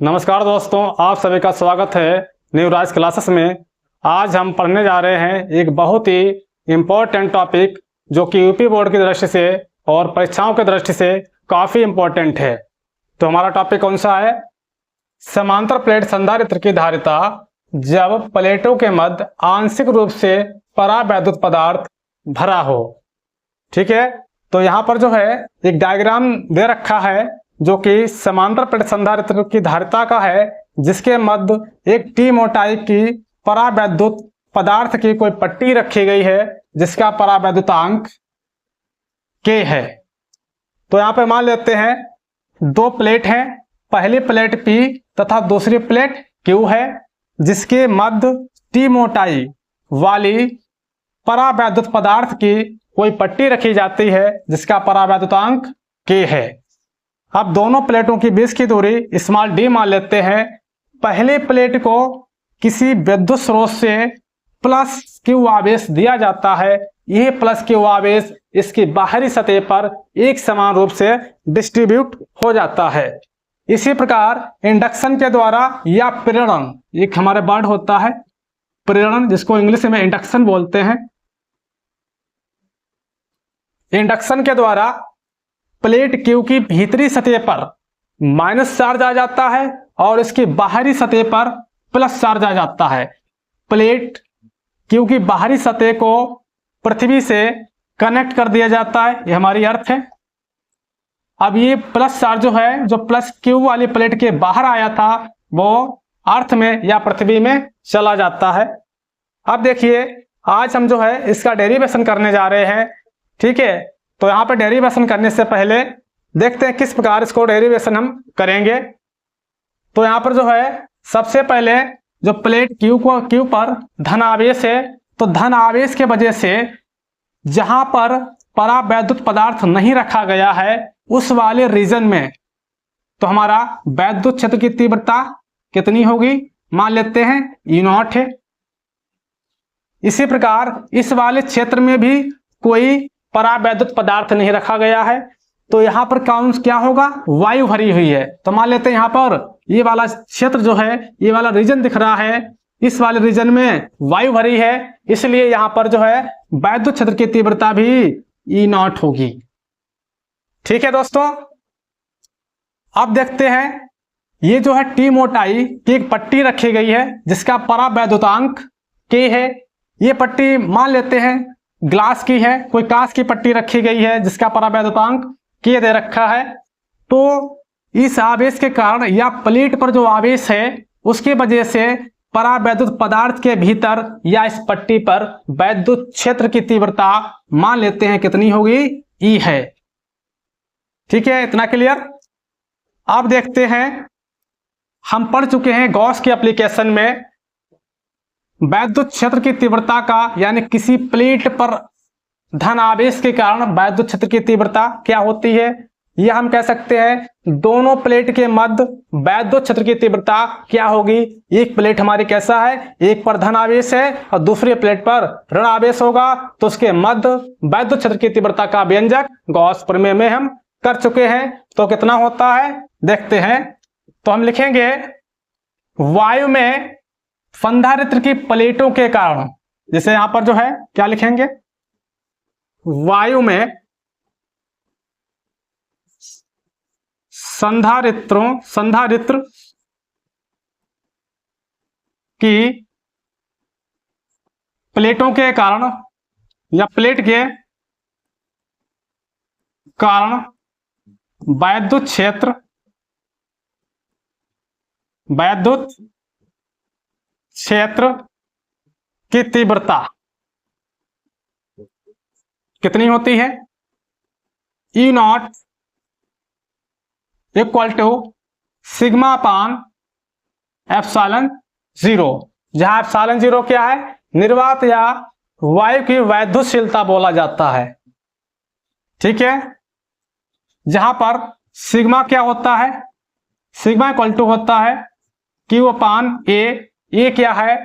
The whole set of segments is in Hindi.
नमस्कार दोस्तों, आप सभी का स्वागत है न्यू राइज क्लासेस में। आज हम पढ़ने जा रहे हैं एक बहुत ही इम्पोर्टेंट टॉपिक जो कि यूपी बोर्ड की दृष्टि से और परीक्षाओं की दृष्टि से काफ़ी इम्पोर्टेंट है। तो हमारा टॉपिक कौन सा है? समांतर प्लेट संधारित्र की धारिता जब प्लेटों के मध्य आंशिक रूप से परावैद्युत पदार्थ भरा हो। ठीक है, तो यहाँ पर जो है एक डायग्राम दे रखा है जो कि समांतर प्लेट संधारित्र की धारिता का है, जिसके मध्य एक टी मोटाई की परावैद्युत पदार्थ की कोई पट्टी रखी गई है जिसका परावैद्युतांक K है। तो यहाँ पे मान लेते हैं दो प्लेट हैं, पहली प्लेट P तथा दूसरी प्लेट Q है, जिसके मध्य टी मोटाई वाली परावैद्युत पदार्थ की कोई पट्टी रखी जाती है जिसका परावैद्युतांक K है। अब दोनों प्लेटों की बीच की दूरी स्मॉल d मान लेते हैं। पहले प्लेट को किसी विद्युत स्रोत से प्लस Q आवेश दिया जाता है। यह प्लस Q आवेश इसकी बाहरी सतह पर एक समान रूप से डिस्ट्रीब्यूट हो जाता है। इसी प्रकार इंडक्शन के द्वारा या प्रेरण, एक हमारे वर्ड होता है प्रेरण, जिसको इंग्लिश में इंडक्शन बोलते हैं। इंडक्शन के द्वारा प्लेट Q की भीतरी सतह पर माइनस चार्ज आ जाता है और इसकी बाहरी सतह पर प्लस चार्ज आ जाता है। प्लेट Q की बाहरी सतह को पृथ्वी से कनेक्ट कर दिया जाता है, ये हमारी अर्थ है। अब ये प्लस चार्ज जो है, जो प्लस Q वाली प्लेट के बाहर आया था, वो अर्थ में या पृथ्वी में चला जाता है। अब देखिए, आज हम जो है इसका डेरिवेशन करने जा रहे हैं। ठीक है, तो यहाँ पे डेरिवेशन करने से पहले देखते हैं किस प्रकार इसको डेरिवेशन हम करेंगे। तो यहाँ पर जो है सबसे पहले जो प्लेट Q पर धन आवेश है, तो धन आवेश के वजह से जहां पर परावैद्युत पदार्थ नहीं रखा गया है उस वाले रीजन में तो हमारा वैद्युत क्षेत्र की तीव्रता कितनी होगी? मान लेते हैं E0 है। इसी प्रकार इस वाले क्षेत्र में भी कोई परावैद्युत पदार्थ नहीं रखा गया है, तो यहाँ पर क्या होगा? वायु भरी हुई है। तो मान लेते हैं यहाँ पर ये वाला क्षेत्र जो है, ये वाला रीजन दिख रहा है, इस वाले रीजन में वायु भरी है, इसलिए यहाँ पर जो है वैद्युत क्षेत्र की तीव्रता भी E0 होगी। ठीक है दोस्तों, अब देखते हैं ये जो है टी मोटाई की एक पट्टी रखी गई है जिसका परावैद्युतांक K है। ये पट्टी मान लेते हैं ग्लास की है, कोई कांच की पट्टी रखी गई है जिसका परावैद्युतांक K दे रखा है। तो इस आवेश के कारण या प्लेट पर जो आवेश है उसकी वजह से परावैद्युत पदार्थ के भीतर या इस पट्टी पर वैद्युत क्षेत्र की तीव्रता मान लेते हैं कितनी होगी? E है। ठीक है, इतना क्लियर। अब देखते हैं, हम पढ़ चुके हैं गॉस के एप्लीकेशन में वैद्युत क्षेत्र की तीव्रता का, यानी किसी प्लेट पर धन आवेश के कारण वैद्युत क्षेत्र की तीव्रता क्या होती है, यह हम कह सकते हैं दोनों प्लेट के मध्य वैद्युत क्षेत्र की तीव्रता क्या होगी। एक प्लेट हमारी कैसा है, एक पर धन आवेश है और दूसरी प्लेट पर ऋण आवेश होगा, तो उसके मध्य वैद्युत क्षेत्र की तीव्रता का व्यंजक गॉस प्रमेय में हम कर चुके हैं। तो कितना होता है देखते हैं। तो हम लिखेंगे वायु में संधारित्र की प्लेटों के कारण, जैसे यहां पर जो है क्या लिखेंगे, वायु में संधारित्र की प्लेटों के कारण या प्लेट के कारण वैद्युत क्षेत्र की तीव्रता कितनी होती है? E0 equal to sigma upon epsilon 0, जहां एप्सिलॉन 0 क्या है? निर्वात या वायु की वैद्युतशीलता बोला जाता है। ठीक है, जहां पर सिग्मा क्या होता है? सिग्मा इक्वल टू होता है Q अपान A। ये क्या है?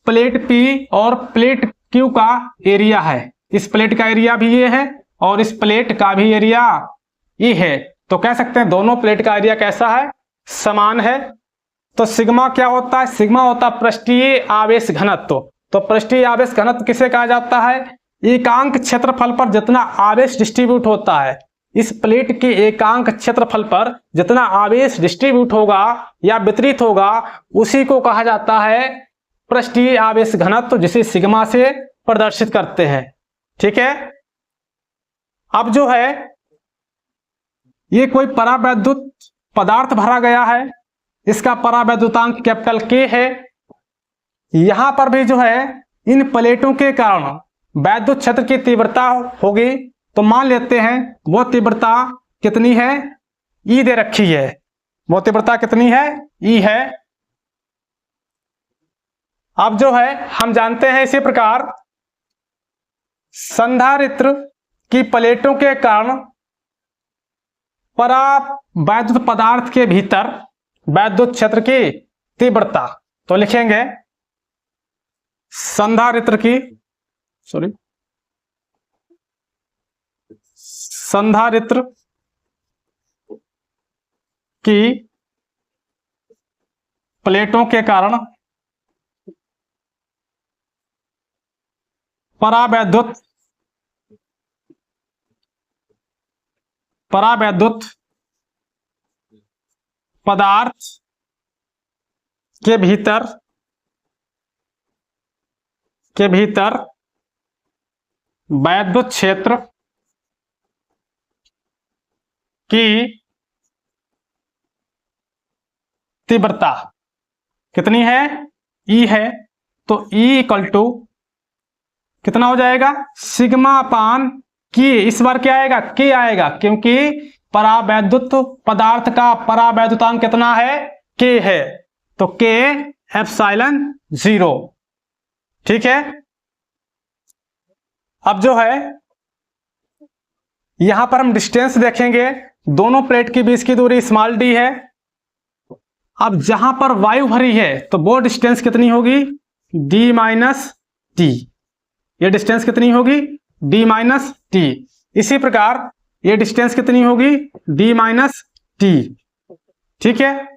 प्लेट P और प्लेट Q का एरिया है। इस प्लेट का एरिया भी ये है और इस प्लेट का भी एरिया ये है। तो कह सकते हैं दोनों प्लेट का एरिया कैसा है? समान है। तो सिग्मा क्या होता है? सिग्मा होता है पृष्ठीय आवेश घनत्व। तो पृष्ठीय आवेश घनत्व किसे कहा जाता है? एकांक क्षेत्रफल पर जितना आवेश डिस्ट्रीब्यूट होता है, इस प्लेट के एकांक क्षेत्रफल पर जितना आवेश डिस्ट्रीब्यूट होगा या वितरित होगा, उसी को कहा जाता है पृष्ठीय आवेश घनत्व, जिसे सिग्मा से प्रदर्शित करते हैं। ठीक है। अब जो है ये कोई परावैद्युत पदार्थ भरा गया है, इसका परावैद्युतांक कैपिटल के है। यहां पर भी जो है इन प्लेटों के कारण वैद्युत क्षेत्र की तीव्रता होगी। तो मान लेते हैं वो तीव्रता कितनी है? ई दे रखी है। वो तीव्रता कितनी है? ई है। अब जो है हम जानते हैं इसी प्रकार संधारित्र की प्लेटों के कारण परावैद्युत पदार्थ के भीतर वैद्युत क्षेत्र की तीव्रता। तो लिखेंगे संधारित्र की संधारित्र की प्लेटों के कारण परावैद्युत पदार्थ के भीतर वैद्युत क्षेत्र की तीव्रता कितनी है? ई है। तो ई इक्वल टू कितना हो जाएगा? सिग्मा अपान के। इस बार क्या आएगा? के आएगा, क्योंकि परावैद्युत पदार्थ का परावैद्युतांक कितना है? के है। तो के एप्सिलॉन 0। ठीक है। अब जो है यहां पर हम डिस्टेंस देखेंगे। दोनों प्लेट के बीच की दूरी स्मॉल डी है। अब जहां पर वायु भरी है तो वो डिस्टेंस कितनी होगी? D minus T. ये डिस्टेंस कितनी होगी? D minus T. इसी प्रकार ये डिस्टेंस कितनी होगी? D minus T. ठीक है।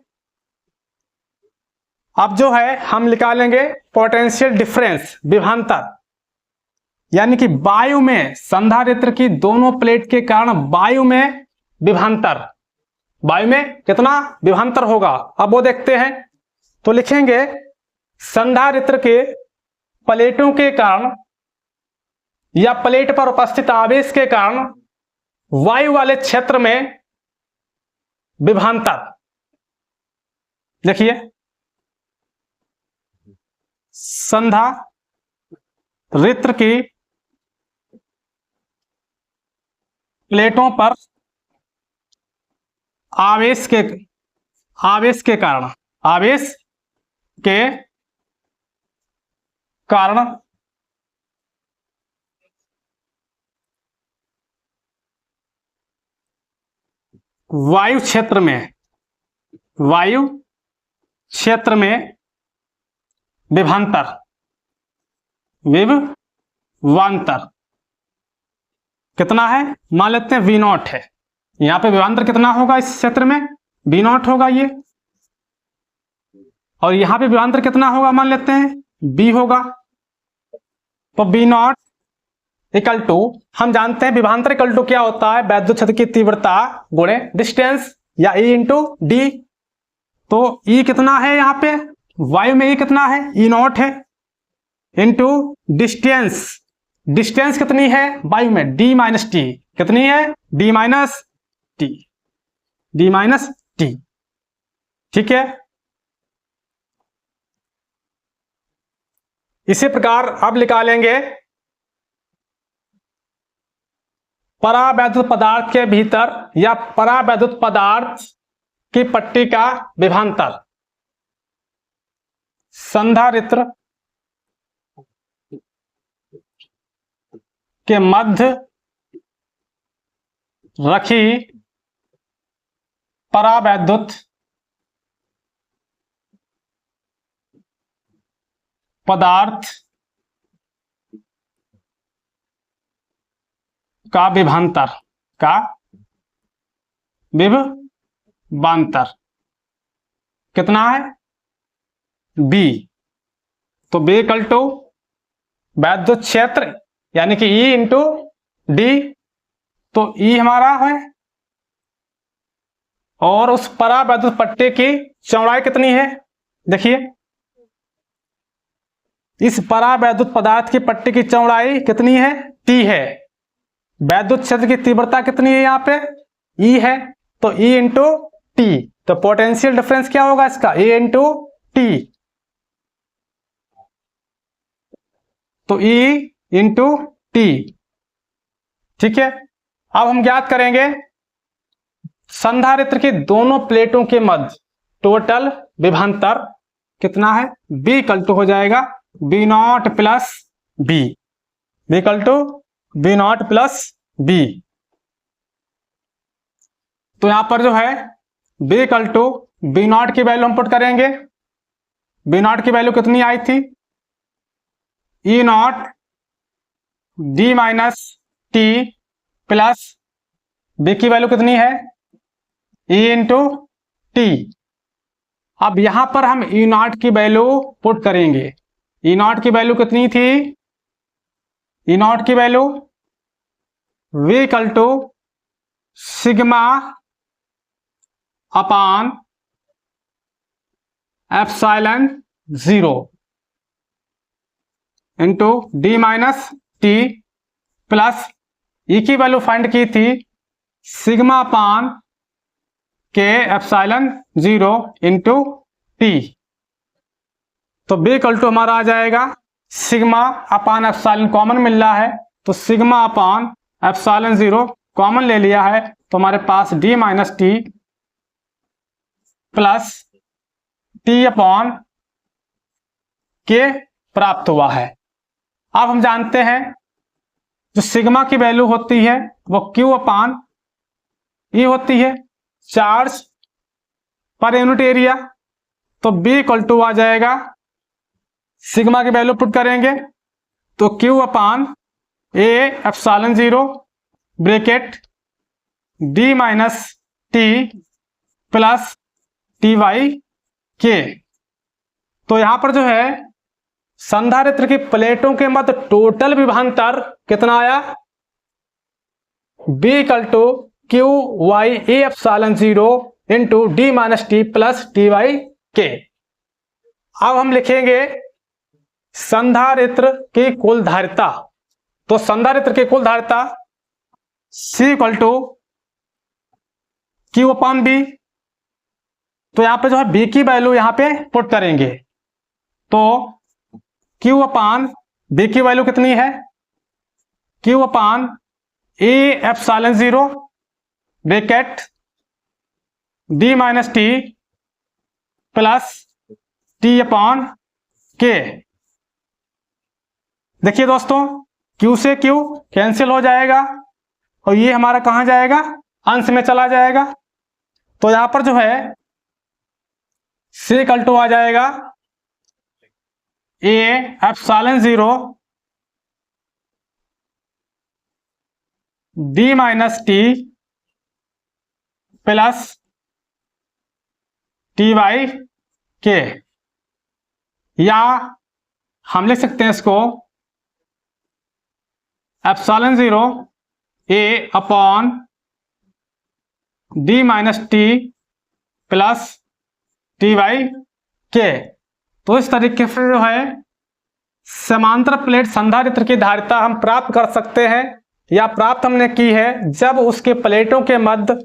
अब जो है हम निकालेंगे पोटेंशियल डिफरेंस, विभवांतर, यानी कि वायु में संधारित्र की दोनों प्लेट के कारण वायु में विभवांतर, वायु में कितना विभवांतर होगा, अब वो देखते हैं। तो लिखेंगे संधारित्र के प्लेटों के कारण या प्लेट पर उपस्थित आवेश के कारण वायु वाले क्षेत्र में विभवांतर। देखिए संधारित्र की प्लेटों पर आवेश के कारण वायु क्षेत्र में विभवांतर कितना है? मान लेते हैं V नॉट है। यहां पे विभवांतर कितना होगा? इस क्षेत्र में V नॉट होगा ये, और यहां पे विभवांतर कितना होगा? मान लेते हैं B होगा। तो V नॉट इक्वल टू, हम जानते हैं विभवांतर इक्वल टू क्या होता है? वैद्युत क्षेत्र की तीव्रता गुणे डिस्टेंस, या E इंटू डी। तो E कितना है? यहाँ पे वायु में E कितना है? E नॉट है, इंटू डिस्टेंस। डिस्टेंस कितनी है वायु में? D minus T. कितनी है? D minus T. ठीक है। इसी प्रकार अब निकालेंगे परावैद्युत पदार्थ के भीतर या परावैद्युत पदार्थ की पट्टी का विभवांतर। संधारित्र के मध्य रखी परावैद्युत पदार्थ का विभवांतर कितना है? बी। तो बी इक्वल टू वैद्युत क्षेत्र यानी कि ई इंटू डी। तो ई हमारा है और उस परावैद्युत पट्टे की चौड़ाई कितनी है, देखिए इस परावैद्युत पदार्थ की पट्टे की चौड़ाई कितनी है, टी है। वैद्युत क्षेत्र की तीव्रता कितनी है, यहाँ पे ई है, तो ई इंटू टी। तो पोटेंशियल डिफरेंस क्या होगा इसका, ए इंटू टी। तो ई इंटू टी, ठीक है। अब हम ज्ञात करेंगे संधारित्र की दोनों प्लेटों के मध्य टोटल विभवांतर कितना है, बी इक्वल टू हो जाएगा B naught plus B, B equal to B naught plus B. तो यहां पर जो है B equal to B naught की वैल्यू हम पुट करेंगे। बी नॉट की वैल्यू कितनी आई थी, E naught D minus T plus B की वैल्यू कितनी है, ई इंटू टी। अब यहां पर हम ई नॉट की वैल्यू पुट करेंगे। ई नॉट की वैल्यू कितनी थी, ई नॉट की value V equal to sigma upon epsilon 0 into D minus T plus E की वैल्यू फाइंड की थी सिग्मा अपान के एप्सिलॉन 0 इंटू टी। तो बी इक्वल टू हमारा आ जाएगा सिग्मा अपान एप्सिलॉन, कॉमन मिल रहा है तो सिग्मा अपान एप्सिलॉन 0 कॉमन ले लिया है, तो हमारे पास D minus T plus T upon के प्राप्त हुआ है। अब हम जानते हैं जो सिग्मा की वैल्यू होती है वो क्यू अपान ई होती है, चार्ज पर यूनिट एरिया। तो बी इक्वल टू आ जाएगा, सिग्मा की वैल्यू पुट करेंगे तो Q upon A epsilon 0 bracket D minus T plus T by K. तो यहां पर जो है संधारित्र की प्लेटों के मध्य टोटल विभवांतर कितना आया, B equal to Q by A epsilon 0 into D minus T plus T by K. अब हम लिखेंगे संधारित्र की कुल धारिता। तो संधारित्र की कुल धारिता C equal to Q upon B. तो यहां पे जो है बी की वैल्यू यहां पे पुट करेंगे तो क्यू अपान बी की वैल्यू कितनी है, Q upon A epsilon 0 bracket D minus T plus T upon के। देखिए दोस्तों क्यू से क्यू कैंसिल हो जाएगा और ये हमारा कहां जाएगा, अंश में चला जाएगा। तो यहां पर जो है सी इक्वल टू आ जाएगा A epsilon 0 D minus T plus T by K, या हम लिख सकते हैं इसको epsilon 0 A upon D minus T plus T by K. तो इस तरीके से जो है समांतर प्लेट संधारित्र की धारिता हम प्राप्त कर सकते हैं, या प्राप्त हमने की है जब उसके प्लेटों के मध्य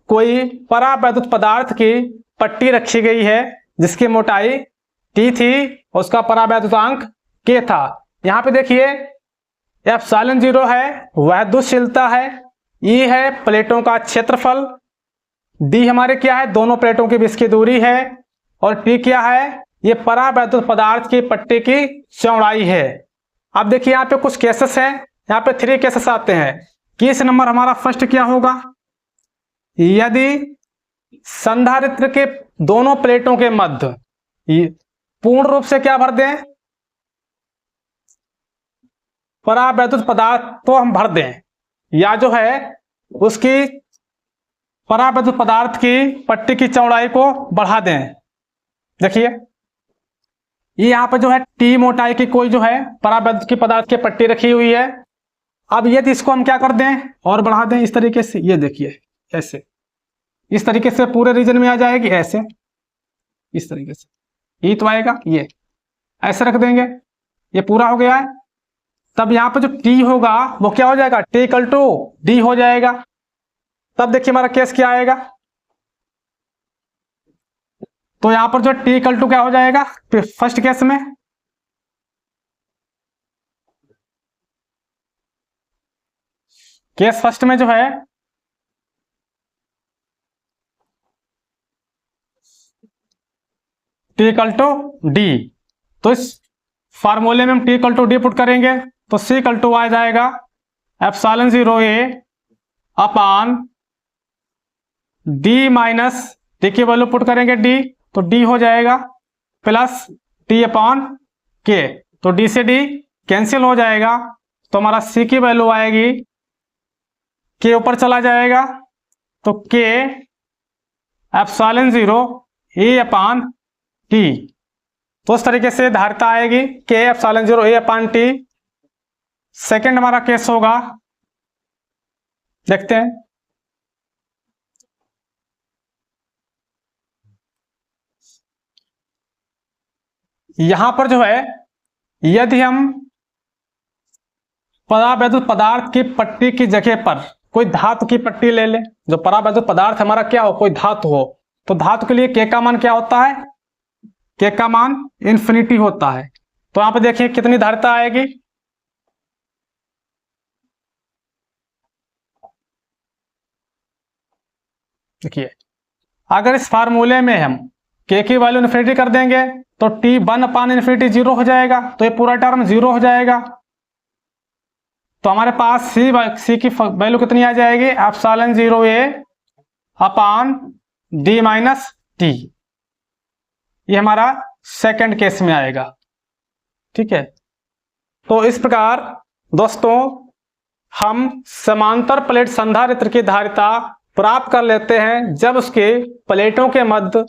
कोई परावैद्युत पदार्थ की पट्टी रखी गई है जिसकी मोटाई टी थी और उसका परावैद्युतांक के था। यहां पे देखिए एप्सिलॉन 0 है वैद्युतशीलता है, ई है प्लेटों का क्षेत्रफल, डी हमारे क्या है दोनों प्लेटों के बीच की दूरी है, और टी क्या है ये परावैद्युत पदार्थ की पट्टी की चौड़ाई है। अब देखिए यहाँ पे कुछ केसेस हैं, यहाँ पे 3 केसेस आते हैं। केस नंबर हमारा फर्स्ट क्या होगा, यदि संधारित्र के दोनों प्लेटों के मध्य पूर्ण रूप से क्या भर दें, परावैद्युत पदार्थ तो हम भर दें, या जो है उसकी परावैद्युत पदार्थ की पट्टी की चौड़ाई को बढ़ा दें। देखिए ये यहाँ पर जो है टी मोटाई की कोई जो है परावैद्युत की पदार्थ की पट्टी रखी हुई है। अब यदि इसको हम क्या कर दें और बढ़ा दें इस तरीके से, ये देखिए ऐसे, इस तरीके से पूरे रीजन में आ जाएगी, ऐसे इस तरीके से ये तो आएगा, ये ऐसे रख देंगे, ये पूरा हो गया है। तब यहाँ पर जो टी होगा वो क्या हो जाएगा, टी इक्वल टू डी हो जाएगा। तब देखिए हमारा केस क्या आएगा, तो यहां पर जो टी इक्वल टू क्या हो जाएगा फर्स्ट केस में, केस फर्स्ट में जो है टी इक्वल टू डी, तो इस फार्मूले में हम T equal to D put करेंगे तो सी इक्वल टू आ जाएगा epsilon 0 A upon D minus T की वैल्यू पुट करेंगे डी, तो डी हो जाएगा प्लस टी अपॉन के, तो डी से डी कैंसिल हो जाएगा, तो हमारा सी की वैल्यू आएगी, के ऊपर चला जाएगा तो के एप्सिलॉन 0 ए अपान टी, तो उस तरीके से धारिता आएगी के epsilon 0 A upon T. Second हमारा केस होगा, देखते हैं। यहां पर जो है यदि हम परावैद्युत पदार्थ की पट्टी की जगह पर कोई धातु की पट्टी ले लें, जो परावैद्युत पदार्थ हमारा क्या हो, कोई धातु हो, तो धातु के लिए के का मान क्या होता है, के का मान इन्फिनिटी होता है। तो यहां पे देखिए कितनी धारिता आएगी, देखिए अगर इस फार्मूले में हम के की वैल्यू इन्फिनिटी कर देंगे तो टी 1 अपान इन्फिनिटी 0 हो जाएगा, तो ये पूरा टर्म 0 हो जाएगा। तो हमारे पास सी की वैल्यू कितनी आ जाएगी, epsilon 0 A upon D minus T, ये हमारा सेकंड केस में आएगा। ठीक है, तो इस प्रकार दोस्तों हम समांतर प्लेट संधारित्र की धारिता प्राप्त कर लेते हैं जब उसके प्लेटों के मध्य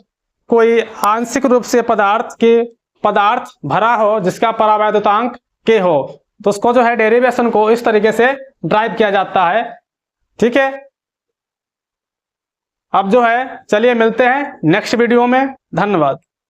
कोई आंशिक रूप से पदार्थ भरा हो जिसका परावैद्युतांक के हो, तो उसको जो है डेरिवेशन को इस तरीके से ड्राइव किया जाता है। ठीक है, अब जो है चलिए मिलते हैं नेक्स्ट वीडियो में, धन्यवाद।